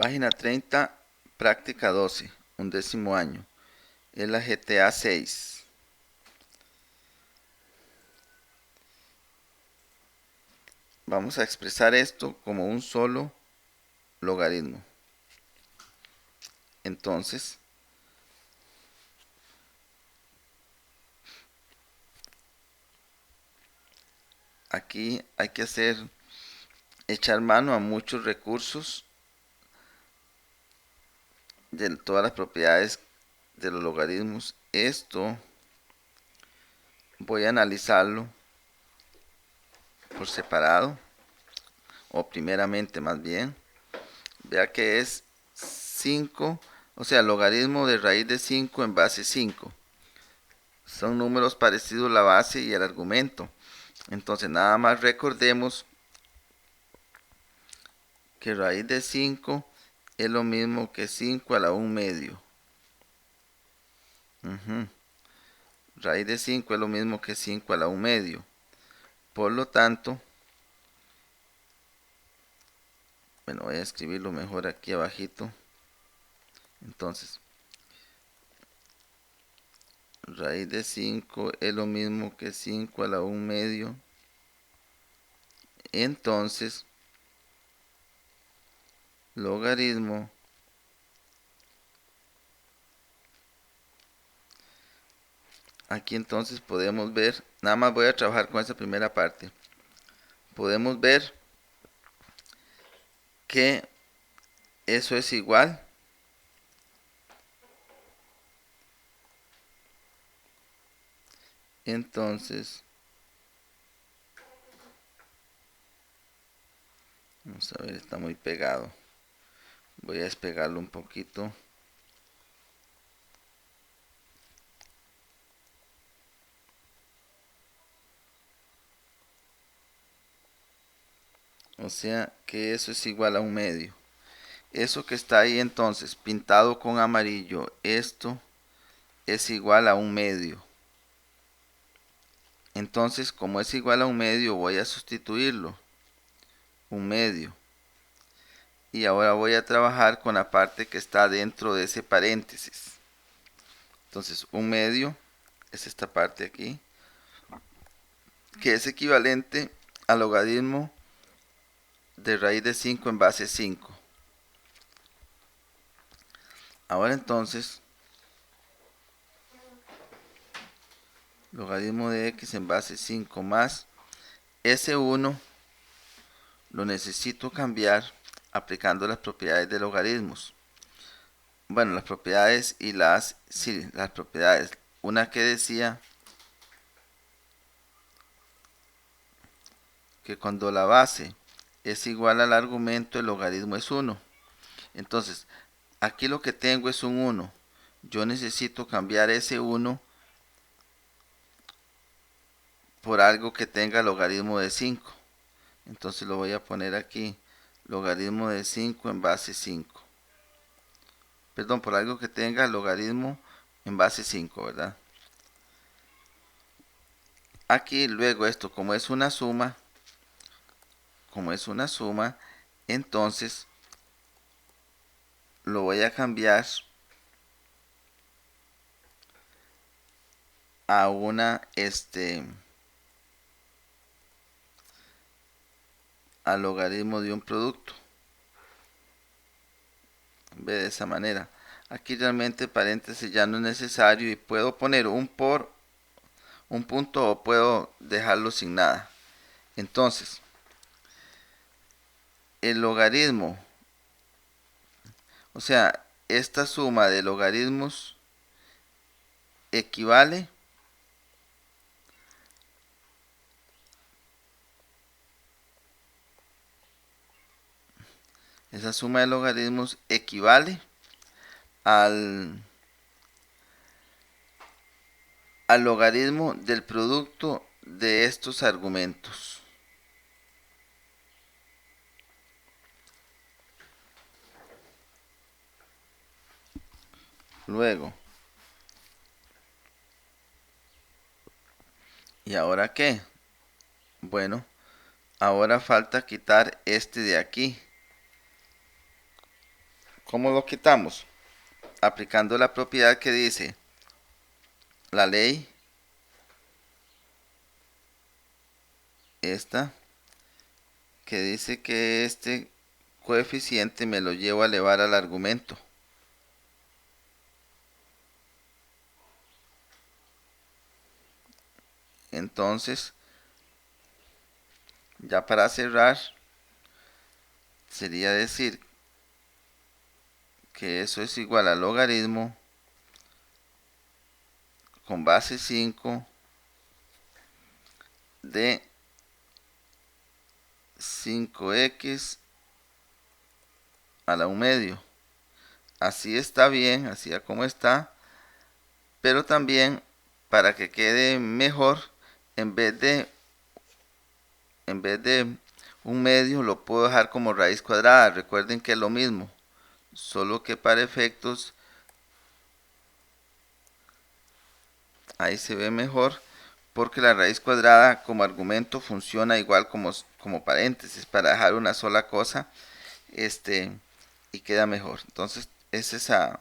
Página 30, práctica 12, 11º año. Es la GTA 6. Vamos a expresar esto como un solo logaritmo. Entonces, aquí hay que echar mano a muchos recursos de todas las propiedades de los logaritmos. Esto voy a analizarlo por separado, o primeramente más bien. Vea que es 5, o sea, logaritmo de raíz de 5 en base 5. Son números parecidos la base y el argumento. Entonces nada más recordemos que raíz de 5 es lo mismo que 5 a la 1 medio. Raíz de 5 es lo mismo que 5 a la 1 medio. Por lo tanto, bueno, voy a escribirlo mejor aquí abajito. Entonces, raíz de 5 es lo mismo que 5 a la 1 medio. Entonces, logaritmo aquí entonces podemos ver, nada más voy a trabajar con esa primera parte. Podemos ver que eso es igual entonces vamos a ver, está muy pegado, voy a despegarlo un poquito. O sea que eso es igual a 1 medio. Eso que está ahí entonces pintado con amarillo, esto es igual a 1 medio. Entonces, como es igual a 1 medio, voy a sustituirlo. 1 medio. Y ahora voy a trabajar con la parte que está dentro de ese paréntesis. Entonces, 1 medio es esta parte aquí, que es equivalente al logaritmo de raíz de 5 en base 5. Ahora entonces, logaritmo de x en base 5 más ese 1 lo necesito cambiar aplicando las propiedades de logaritmos. Bueno, las propiedades y las propiedades. Una que decía que cuando la base es igual al argumento, el logaritmo es 1. Entonces, aquí lo que tengo es un 1. Yo necesito cambiar ese 1 por algo que tenga logaritmo de 5. Entonces lo voy a poner aquí, logaritmo de 5 en base 5. Perdón, por algo que tenga logaritmo en base 5, ¿verdad? Aquí luego esto, como es una suma, entonces lo voy a cambiar a al logaritmo de un producto. Ve de esa manera. Aquí realmente paréntesis ya no es necesario y puedo poner un punto o puedo dejarlo sin nada. Entonces, el logaritmo, o sea, esta suma de logaritmos equivale esa suma de logaritmos equivale al, al logaritmo del producto de estos argumentos. Luego, ¿y ahora qué? Bueno, ahora falta quitar este de aquí. ¿Cómo lo quitamos? Aplicando la propiedad que dice la ley, esta, que dice que este coeficiente me lo llevo a elevar al argumento. Entonces, ya para cerrar, sería decir que eso es igual al logaritmo con base 5 de 5x a la 1 medio. Así está bien, así como está, pero también para que quede mejor, en vez de en vez de 1 medio lo puedo dejar como raíz cuadrada. Recuerden que es lo mismo, solo que para efectos ahí se ve mejor, porque la raíz cuadrada como argumento funciona igual como paréntesis para dejar una sola cosa, y queda mejor. Entonces es esa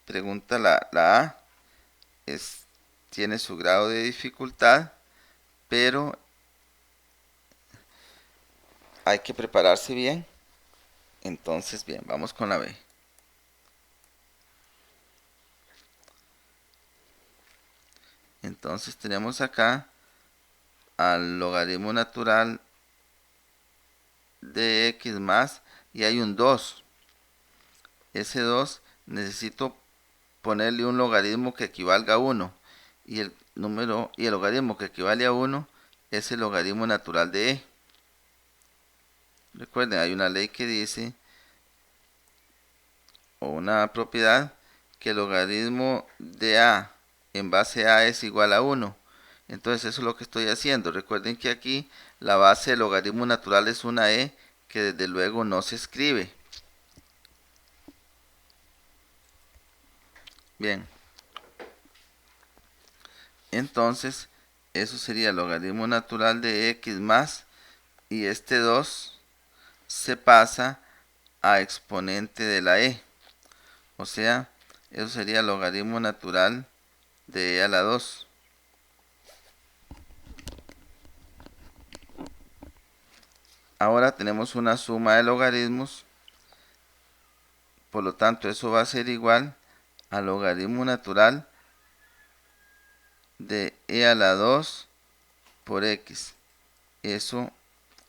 pregunta, la A, tiene su grado de dificultad, pero hay que prepararse bien. Entonces, bien, vamos con la B. Entonces tenemos acá al logaritmo natural de x más, y hay un 2. Ese 2 necesito ponerle un logaritmo que equivalga a 1, y el logaritmo que equivale a 1 es el logaritmo natural de e. Recuerden, hay una ley que dice, o una propiedad, que el logaritmo de a en base a es igual a 1. Entonces eso es lo que estoy haciendo. Recuerden que aquí la base del logaritmo natural es una e, que desde luego no se escribe. Bien, entonces eso sería el logaritmo natural de x más, y este 2 se pasa a exponente de la e. O sea, eso sería el logaritmo natural de e a la 2. Ahora tenemos una suma de logaritmos, por lo tanto eso va a ser igual al logaritmo natural de e a la 2 por x. Eso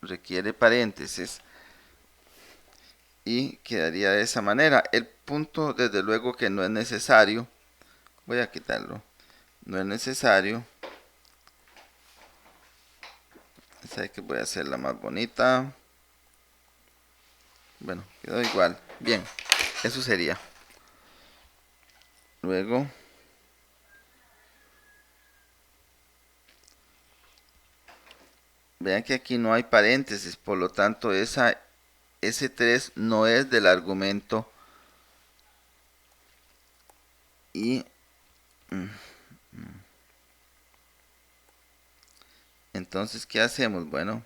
requiere paréntesis y quedaría de esa manera. El punto, desde luego que no es necesario, voy a quitarlo, no es necesario. Esa que voy a hacerla más bonita. Bueno, quedó igual. Bien, eso sería. Luego, vean que aquí no hay paréntesis, por lo tanto ese 3 no es del argumento. Y entonces, ¿qué hacemos? Bueno,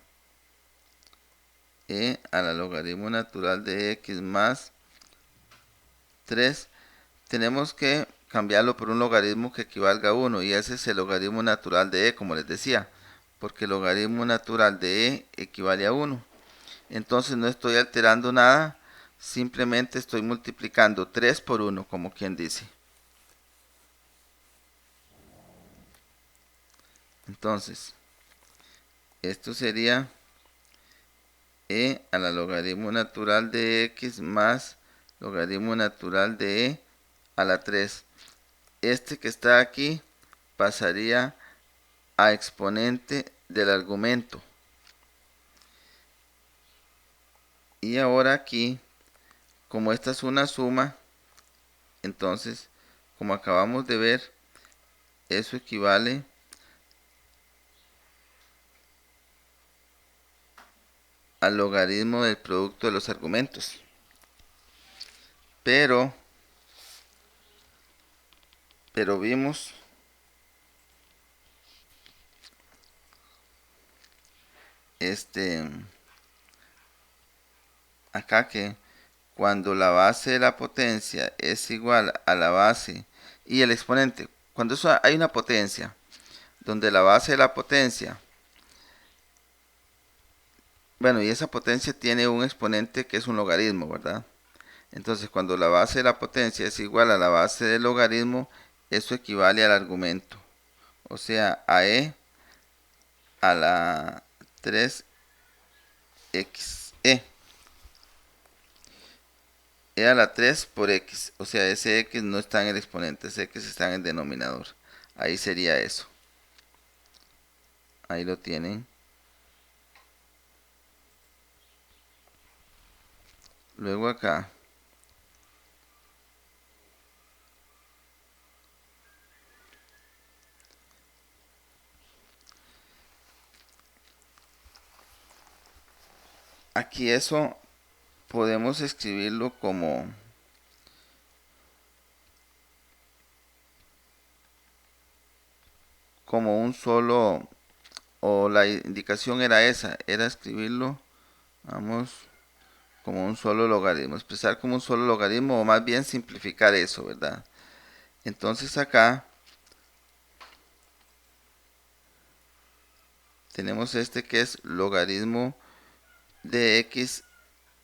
e a la logaritmo natural de x más 3, tenemos que cambiarlo por un logaritmo que equivalga a 1, y ese es el logaritmo natural de e, como les decía, porque el logaritmo natural de e equivale a 1. Entonces no estoy alterando nada, simplemente estoy multiplicando 3 por 1, como quien dice. Entonces, esto sería e a la logaritmo natural de x más logaritmo natural de e a la 3. Este que está aquí pasaría a exponente del argumento. Y ahora aquí, como esta es una suma, entonces, como acabamos de ver, eso equivale al logaritmo del producto de los argumentos. Pero vimos acá que cuando la base de la potencia es igual a la base y el exponente, cuando hay una potencia donde la base de la potencia, bueno, y esa potencia tiene un exponente que es un logaritmo, ¿verdad? Entonces, cuando la base de la potencia es igual a la base del logaritmo, eso equivale al argumento. O sea, a e a la 3x. E a la 3 por x. O sea, ese x no está en el exponente, ese x está en el denominador. Ahí sería eso. Ahí lo tienen. Luego acá. Aquí eso podemos escribirlo como un solo, o la indicación era esa, era escribirlo, vamos, como un solo logaritmo, expresar como un solo logaritmo o más bien simplificar eso, ¿verdad? Entonces acá tenemos este que es logaritmo de x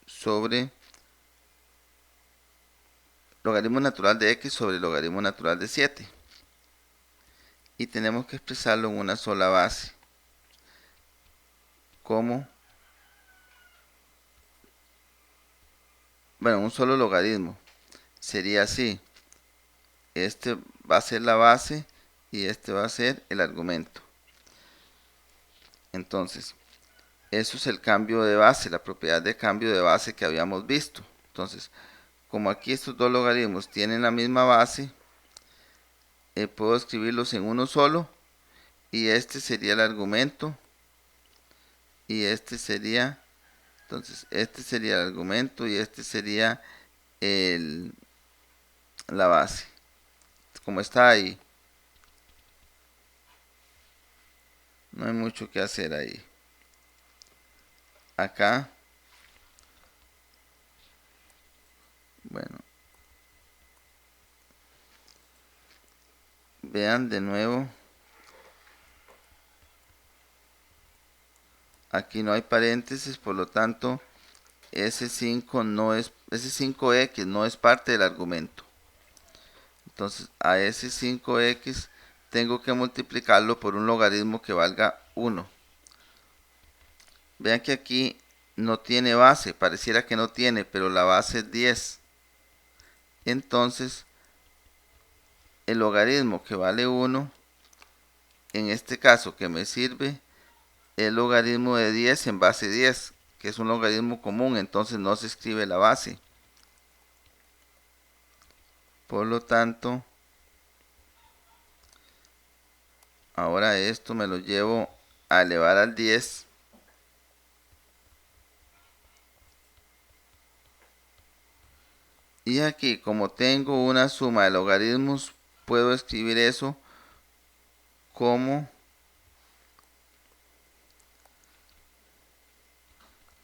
sobre logaritmo natural de x sobre logaritmo natural de 7. Y tenemos que expresarlo en una sola base. Como, bueno, un solo logaritmo. Sería así. Este va a ser la base y este va a ser el argumento. Entonces, eso es el cambio de base, la propiedad de cambio de base que habíamos visto. Entonces, como aquí estos dos logaritmos tienen la misma base, puedo escribirlos en uno solo y este sería el argumento y este sería, entonces este sería el argumento y este sería el, la base. Como está ahí, no hay mucho que hacer ahí. Acá, bueno, vean de nuevo, aquí no hay paréntesis, por lo tanto ese 5 no es, ese 5x no es parte del argumento. Entonces a ese 5x tengo que multiplicarlo por un logaritmo que valga 1. Vean que aquí no tiene base, pareciera que no tiene, pero la base es 10. Entonces el logaritmo que vale 1, en este caso que me sirve, el logaritmo de 10 en base 10, que es un logaritmo común, entonces no se escribe la base. Por lo tanto, ahora esto me lo llevo a elevar al 10. Y aquí, como tengo una suma de logaritmos, puedo escribir eso como,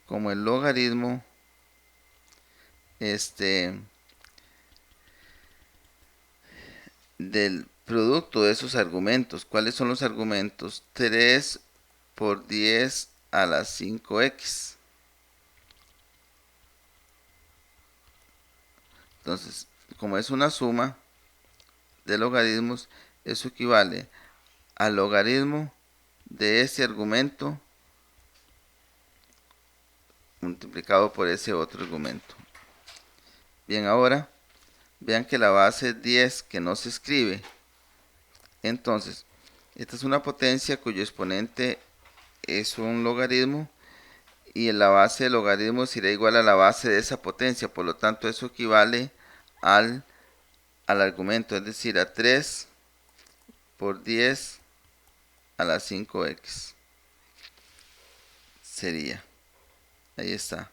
como el logaritmo del producto de esos argumentos. ¿Cuáles son los argumentos? 3 por 10 a la 5x. Entonces, como es una suma de logaritmos, eso equivale al logaritmo de ese argumento multiplicado por ese otro argumento. Bien, ahora vean que la base es 10 que no se escribe. Entonces, esta es una potencia cuyo exponente es un logaritmo y la base del logaritmo será igual a la base de esa potencia. Por lo tanto, eso equivale al argumento, es decir, a 3 por 10 a la 5x. Sería. Ahí está.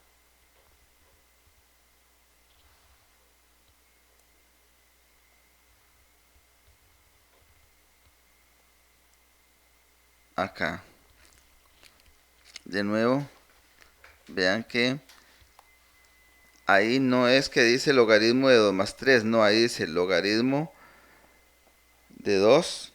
Acá. De nuevo, vean que ahí no es que dice logaritmo de 2 más 3, no, ahí dice logaritmo de 2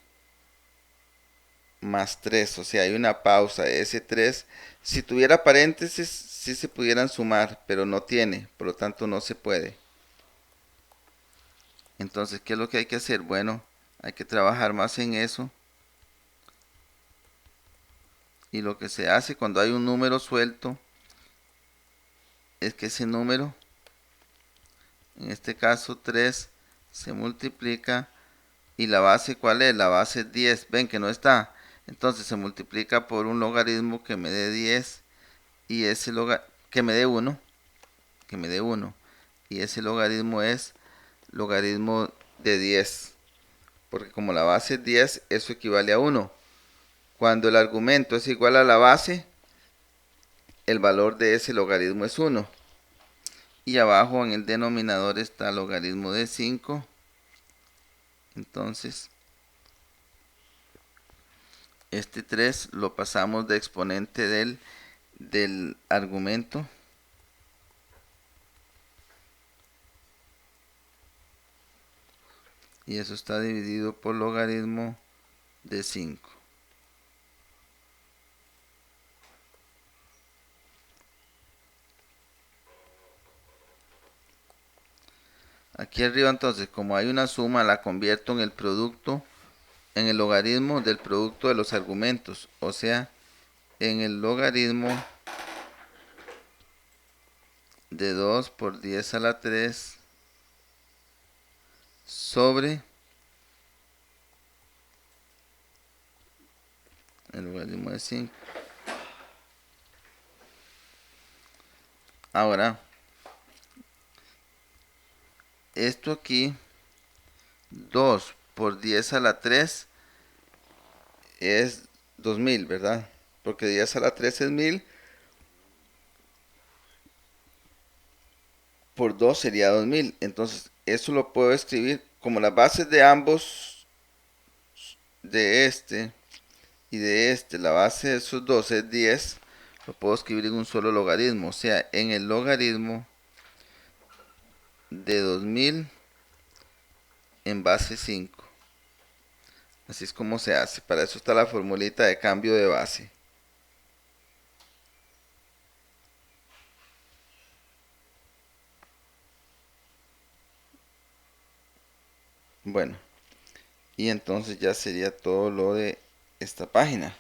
más 3, o sea, hay una pausa, ese 3, si tuviera paréntesis, sí se pudieran sumar, pero no tiene, por lo tanto no se puede. Entonces, ¿qué es lo que hay que hacer? Bueno, hay que trabajar más en eso. Y lo que se hace cuando hay un número suelto es que ese número, en este caso 3, se multiplica. ¿Y la base cuál es? La base es 10. Ven que no está. Entonces se multiplica por un logaritmo que me dé 10 y ese que me dé 1, que me dé 1. Y ese logaritmo es logaritmo de 10. Porque como la base es 10, eso equivale a 1. Cuando el argumento es igual a la base, el valor de ese logaritmo es 1. Y abajo en el denominador está logaritmo de 5. Entonces, este 3 lo pasamos de exponente del argumento. Y eso está dividido por logaritmo de 5. Aquí arriba entonces, como hay una suma, la convierto en el producto, en el logaritmo del producto de los argumentos. O sea, en el logaritmo de 2 por 10 a la 3 sobre el logaritmo de 5. Ahora, esto aquí, 2 por 10 a la 3 es 2000, ¿verdad? Porque 10 a la 3 es 1000, por 2 sería 2000. Entonces, eso lo puedo escribir como las bases de ambos, de este y de este, la base de esos dos es 10, lo puedo escribir en un solo logaritmo. O sea, en el logaritmo de 2000 en base 5. Así es como se hace. Para eso está la formulita de cambio de base. Bueno, y entonces ya sería todo lo de esta página.